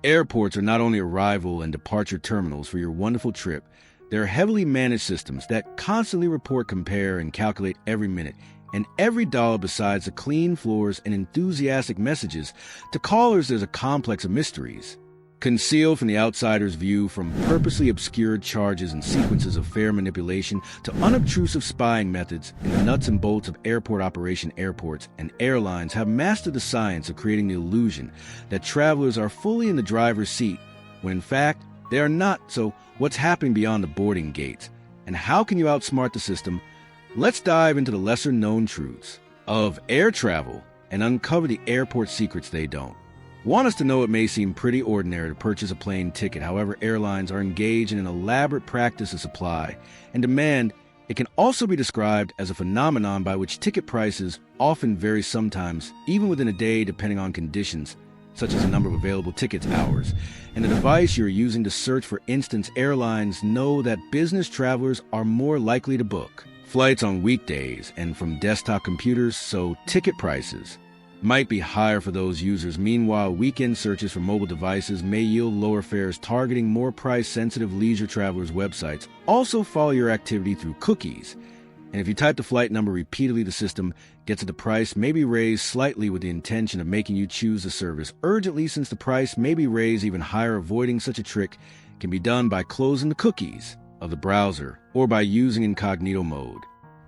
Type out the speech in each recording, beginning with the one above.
Airports are not only arrival and departure terminals for your wonderful trip, they're heavily managed systems that constantly report, compare, and calculate every minute and every dollar. Besides the clean floors and enthusiastic messages, to callers there's a complex of mysteries. Concealed from the outsider's view, from purposely obscured charges and sequences of fare manipulation to unobtrusive spying methods in the nuts and bolts of airport operation. Airports and airlines have mastered the science of creating the illusion that travelers are fully in the driver's seat, when in fact they are not. So what's happening beyond the boarding gates? And how can you outsmart the system? Let's dive into the lesser-known truths of air travel and uncover the airport secrets they don't. Want us to know it may seem pretty ordinary to purchase a plane ticket. However, airlines are engaged in an elaborate practice of supply and demand. It can also be described as a phenomenon by which ticket prices often vary, sometimes even within a day, depending on conditions, such as the number of available tickets, hours, and the device you're using to search. For instance, airlines know that business travelers are more likely to book flights on weekdays and from desktop computers, so ticket prices might be higher for those users. Meanwhile, weekend searches for mobile devices may yield lower fares, targeting more price-sensitive leisure travelers. Websites also follow your activity through cookies, and if you type the flight number repeatedly, the system gets that the price may be raised slightly with the intention of making you choose the service urgently, since the price may be raised even higher. Avoiding such a trick can be done by closing the cookies of the browser or by using incognito mode.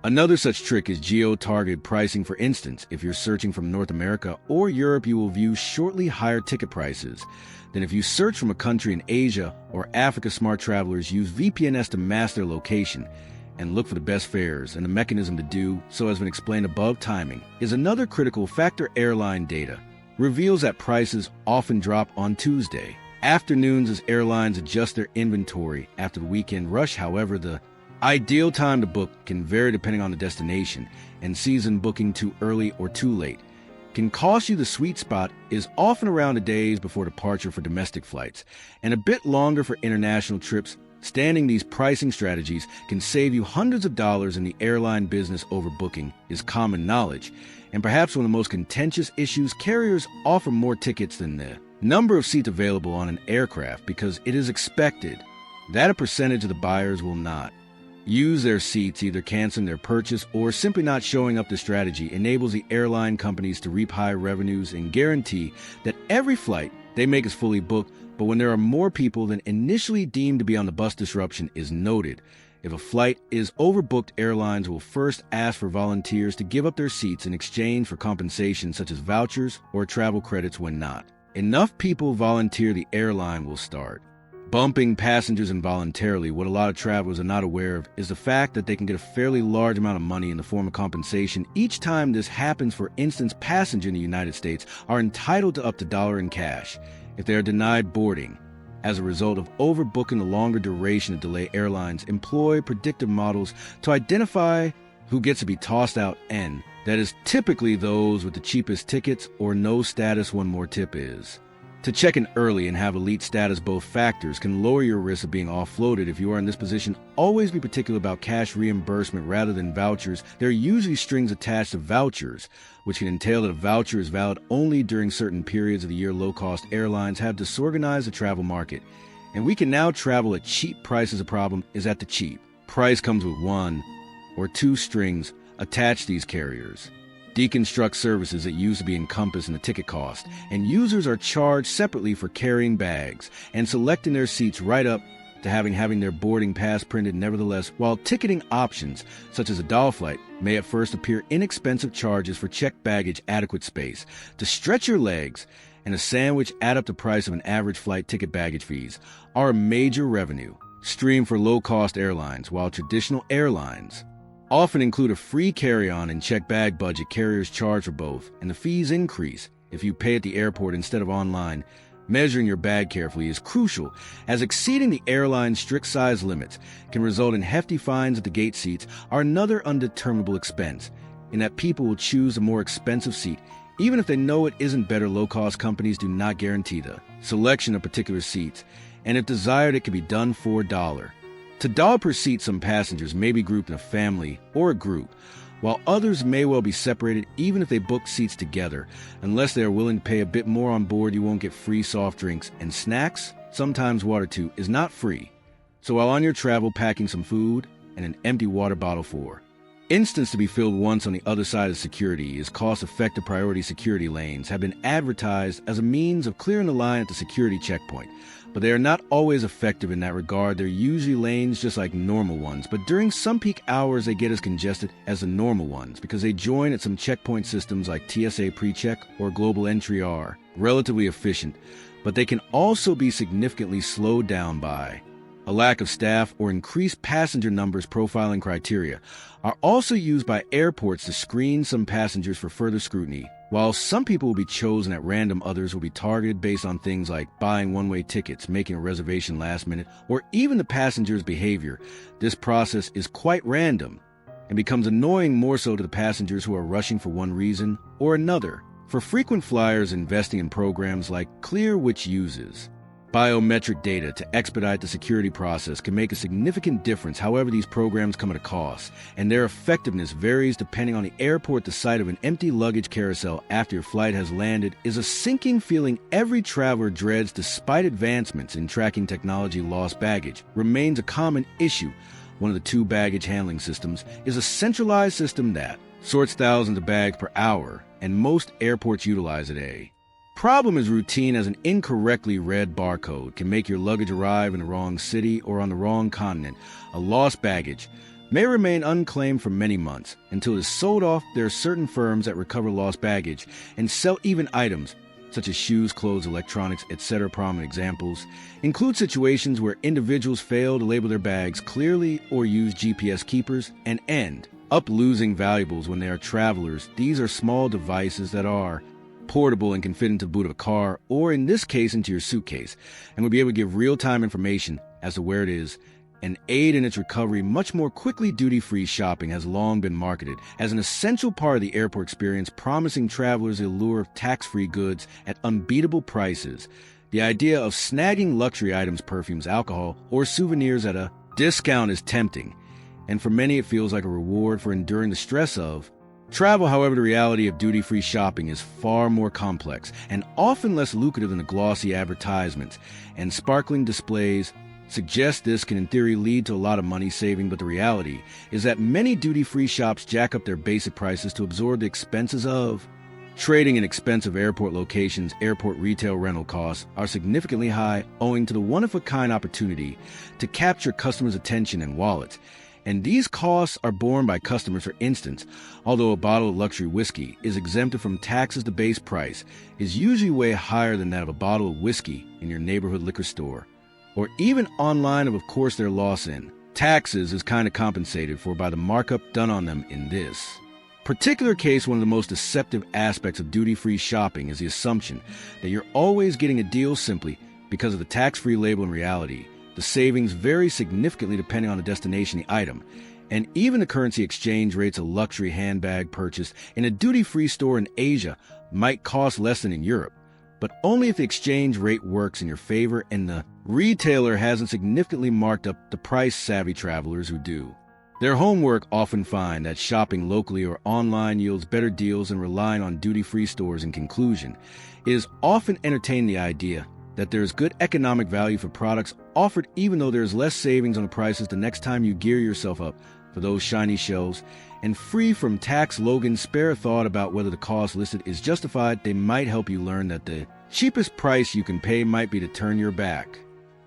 Another such trick is geo-targeted pricing. For instance, if you're searching from North America or Europe, you will view shortly higher ticket prices than if you search from a country in Asia or Africa. Smart travelers use VPNs to mask their location and look for the best fares, and the mechanism to do so has been explained above. Timing is another critical factor. Airline data reveals that prices often drop on Tuesday afternoons as airlines adjust their inventory after the weekend rush. However, the ideal time to book can vary depending on the destination, and season. Booking too early or too late can cost you. The sweet spot is often around the days before departure for domestic flights, and a bit longer for international trips. Standing these pricing strategies can save you hundreds of dollars in the airline business. Overbooking is common knowledge, and perhaps one of the most contentious issues. Carriers offer more tickets than the number of seats available on an aircraft because it is expected that a percentage of the buyers will not use their seats, either canceling their purchase or simply not showing up. The strategy enables the airline companies to reap high revenues and guarantee that every flight they make is fully booked. But when there are more people than initially deemed to be on the bus, disruption is noted. If a flight is overbooked, airlines will first ask for volunteers to give up their seats in exchange for compensation such as vouchers or travel credits. When not enough people volunteer, the airline will start bumping passengers involuntarily. What a lot of travelers are not aware of is the fact that they can get a fairly large amount of money in the form of compensation each time this happens. For instance, passengers in the United States are entitled to up to $1 in cash if they are denied boarding as a result of overbooking. The longer duration of delay, airlines employ predictive models to identify who gets to be tossed out, and that is typically those with the cheapest tickets or no status. One more tip is to check in early and have elite status. Both factors can lower your risk of being offloaded. If you are in this position, always be particular about cash reimbursement rather than vouchers. There are usually strings attached to vouchers, which can entail that a voucher is valid only during certain periods of the year. Low-cost airlines have disorganized the travel market, and we can now travel at cheap prices. The problem is at the cheap price comes with one or two strings attached to these carriers. Deconstruct services that used to be encompassed in the ticket cost, and users are charged separately for carrying bags and selecting their seats, right up to having their boarding pass printed. Nevertheless, while ticketing options such as a dollar flight may at first appear inexpensive, charges for checked baggage, adequate space to stretch your legs, and a sandwich add up the price of an average flight ticket. Baggage fees are a major revenue stream for low-cost airlines. While traditional airlines often include a free carry-on and checked bag budget, carriers charge for both, and the fees increase if you pay at the airport instead of online. Measuring your bag carefully is crucial, as exceeding the airline's strict size limits can result in hefty fines at the gate. Seats are another undeterminable expense, in that people will choose a more expensive seat even if they know it isn't better. Low-cost companies do not guarantee the selection of particular seats, and if desired, it can be done for $1 to $1 per seat. Some passengers may be grouped in a family or a group while others may well be separated even if they book seats together. Unless they are willing to pay a bit more on board, you won't get free soft drinks, and snacks, sometimes water too, is not free. So while on your travel, packing some food and an empty water bottle for instance to be filled once on the other side of security is cost-effective. Priority security lanes have been advertised as a means of clearing the line at the security checkpoint, but they are not always effective in that regard. They're usually lanes just like normal ones, but during some peak hours they get as congested as the normal ones because they join at some checkpoint systems like TSA PreCheck or Global Entry are relatively efficient, but they can also be significantly slowed down by a lack of staff or increased passenger numbers. Profiling criteria are also used by airports to screen some passengers for further scrutiny. While some people will be chosen at random, others will be targeted based on things like buying one-way tickets, making a reservation last minute, or even the passenger's behavior. This process is quite random and becomes annoying more so to the passengers who are rushing for one reason or another. For frequent flyers, investing in programs like Clear, which uses biometric data to expedite the security process, can make a significant difference. However, these programs come at a cost, and their effectiveness varies depending on the airport. The sight of an empty luggage carousel after your flight has landed is a sinking feeling every traveler dreads. Despite advancements in tracking technology, lost baggage remains a common issue. One of the two baggage handling systems is a centralized system that sorts thousands of bags per hour, and most airports utilize it. A problem is routine, as an incorrectly read barcode can make your luggage arrive in the wrong city or on the wrong continent. A lost baggage may remain unclaimed for many months until it is sold off. There are certain firms that recover lost baggage and sell even items such as shoes, clothes, electronics, etc. Prominent examples include situations where individuals fail to label their bags clearly or use GPS keepers and end up losing valuables when they are travelers. These are small devices that are portable and can fit into the boot of a car, or in this case into your suitcase, and will be able to give real-time information as to where it is and aid in its recovery much more quickly. Duty-free shopping has long been marketed as an essential part of the airport experience, promising travelers the allure of tax-free goods at unbeatable prices. The idea of snagging luxury items, perfumes, alcohol, or souvenirs at a discount is tempting, and for many it feels like a reward for enduring the stress of travel. However, the reality of duty-free shopping is far more complex and often less lucrative than the glossy advertisements and sparkling displays suggest. This can in theory lead to a lot of money saving, but the reality is that many duty-free shops jack up their basic prices to absorb the expenses of trading in expensive airport locations. Airport retail rental costs are significantly high owing to the one-of-a-kind opportunity to capture customers' attention and wallets, and these costs are borne by customers. For instance, although a bottle of luxury whiskey is exempted from taxes, the base price is usually way higher than that of a bottle of whiskey in your neighborhood liquor store, or even online. Of course, their loss in taxes is kind of compensated for by the markup done on them. In this particular case, one of the most deceptive aspects of duty-free shopping is the assumption that you're always getting a deal simply because of the tax-free label. In reality, the savings vary significantly depending on the destination, the item, and even the currency exchange rates. A luxury handbag purchased in a duty-free store in Asia might cost less than in Europe, but only if the exchange rate works in your favor and the retailer hasn't significantly marked up the price. Savvy travelers who do their homework often find that shopping locally or online yields better deals than relying on duty-free stores. In conclusion, it is often entertained the idea that there is good economic value for products offered, even though there is less savings on the prices the next time you gear yourself up for those shiny shelves. And free from tax, Logan, spare a thought about whether the cost listed is justified. They might help you learn that the cheapest price you can pay might be to turn your back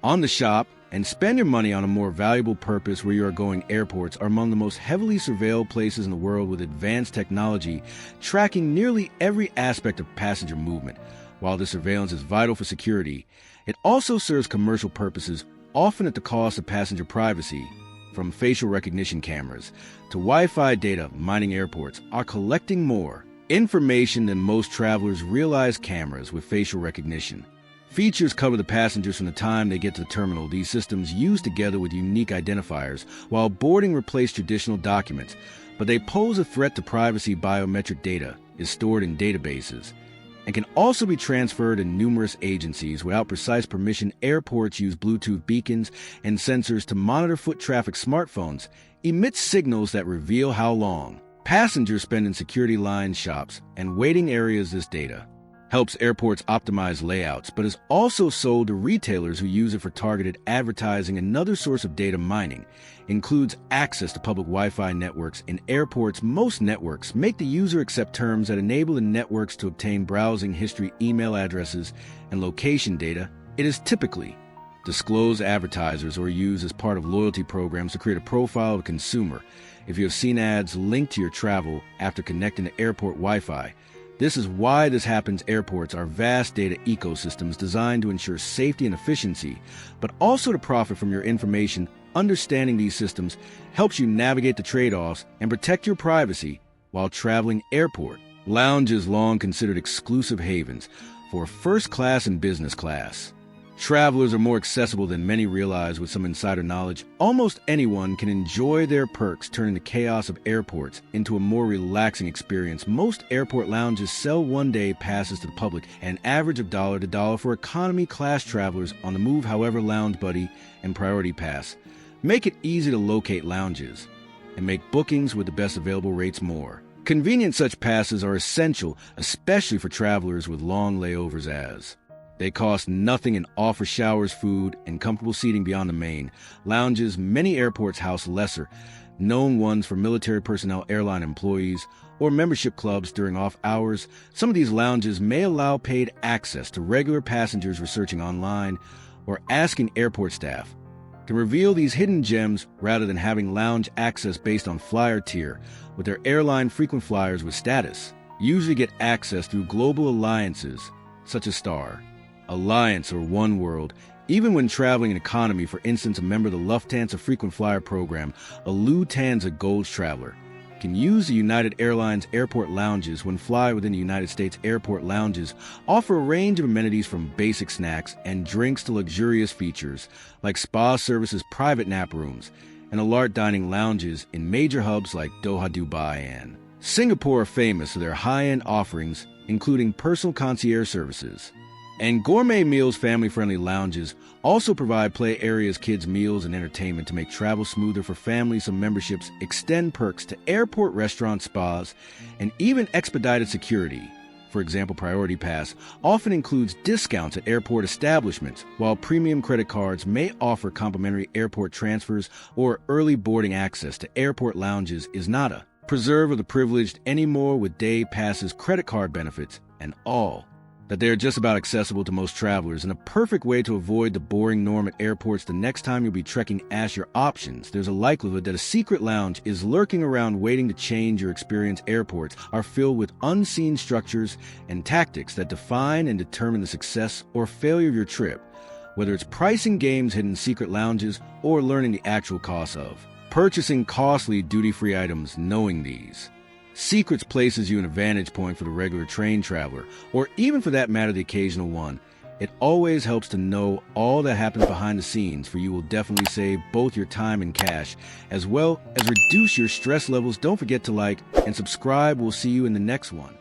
on the shop and spend your money on a more valuable purpose where you are going. Airports are among the most heavily surveilled places in the world, with advanced technology tracking nearly every aspect of passenger movement. While this surveillance is vital for security, it also serves commercial purposes, often at the cost of passenger privacy. From facial recognition cameras to Wi-Fi data mining, airports are collecting more information than most travelers realize. Cameras with facial recognition features cover the passengers from the time they get to the terminal. These systems use together with unique identifiers while boarding replace traditional documents, but they pose a threat to privacy. Biometric data is stored in databases and can also be transferred in numerous agencies without precise permission. Airports use Bluetooth beacons and sensors to monitor foot traffic. Smartphones emit signals that reveal how long passengers spend in security line shops and waiting areas. This data helps airports optimize layouts, but is also sold to retailers who use it for targeted advertising. Another source of data mining includes access to public Wi-Fi networks in airports. Most networks make the user accept terms that enable the networks to obtain browsing history, email addresses, and location data. It is typically disclosed advertisers or used as part of loyalty programs to create a profile of a consumer. If you have seen ads linked to your travel after connecting to airport Wi-Fi, this is why this happens. Airports are vast data ecosystems designed to ensure safety and efficiency, but also to profit from your information. Understanding these systems helps you navigate the trade-offs and protect your privacy while traveling. Airport lounges, long considered exclusive havens for first class and business class travelers, are more accessible than many realize. With some insider knowledge, almost anyone can enjoy their perks, turning the chaos of airports into a more relaxing experience. Most airport lounges sell one-day passes to the public, an average of $1 to $1 for economy class travelers on the move. However, Lounge Buddy and Priority Pass make it easy to locate lounges and make bookings with the best available rates. More convenient, such passes are essential, especially for travelers with long layovers, as they cost nothing and offer showers, food, and comfortable seating beyond the main lounges. Many airports house lesser-known ones for military personnel, airline employees, or membership clubs during off hours. Some of these lounges may allow paid access to regular passengers. Researching online or asking airport staff can reveal these hidden gems rather than having lounge access based on flyer tier. With their airline, frequent flyers with status usually get access through global alliances such as Star Alliance or One World. Even when traveling in economy, for instance, a member of the Lufthansa frequent flyer program, a Lufthansa Gold traveler, can use the United Airlines airport lounges when fly within the United States. Airport lounges offer a range of amenities from basic snacks and drinks to luxurious features like spa services, private nap rooms, and alert dining lounges in major hubs like Doha, Dubai, and Singapore are famous for their high-end offerings, including personal concierge services and gourmet meals. Family-friendly lounges also provide play areas, kids' meals, and entertainment to make travel smoother for families. Some memberships extend perks to airport restaurants, spas, and even expedited security. For example, Priority Pass often includes discounts at airport establishments, while premium credit cards may offer complimentary airport transfers or early boarding. Access to airport lounges is not a preserve of the privileged anymore, with day passes, credit card benefits, and all that they are just about accessible to most travelers, and a perfect way to avoid the boring norm at airports. The next time you'll be trekking, ask your options. There's a likelihood that a secret lounge is lurking around waiting to change your experience. Airports are filled with unseen structures and tactics that define and determine the success or failure of your trip, whether it's pricing games, hidden secret lounges, or learning the actual cost of purchasing costly duty-free items. Knowing these secrets places you in a vantage point for the regular train traveler, or even for that matter, the occasional one. It always helps to know all that happens behind the scenes, for you will definitely save both your time and cash, as well as reduce your stress levels. Don't forget to like and subscribe. We'll see you in the next one.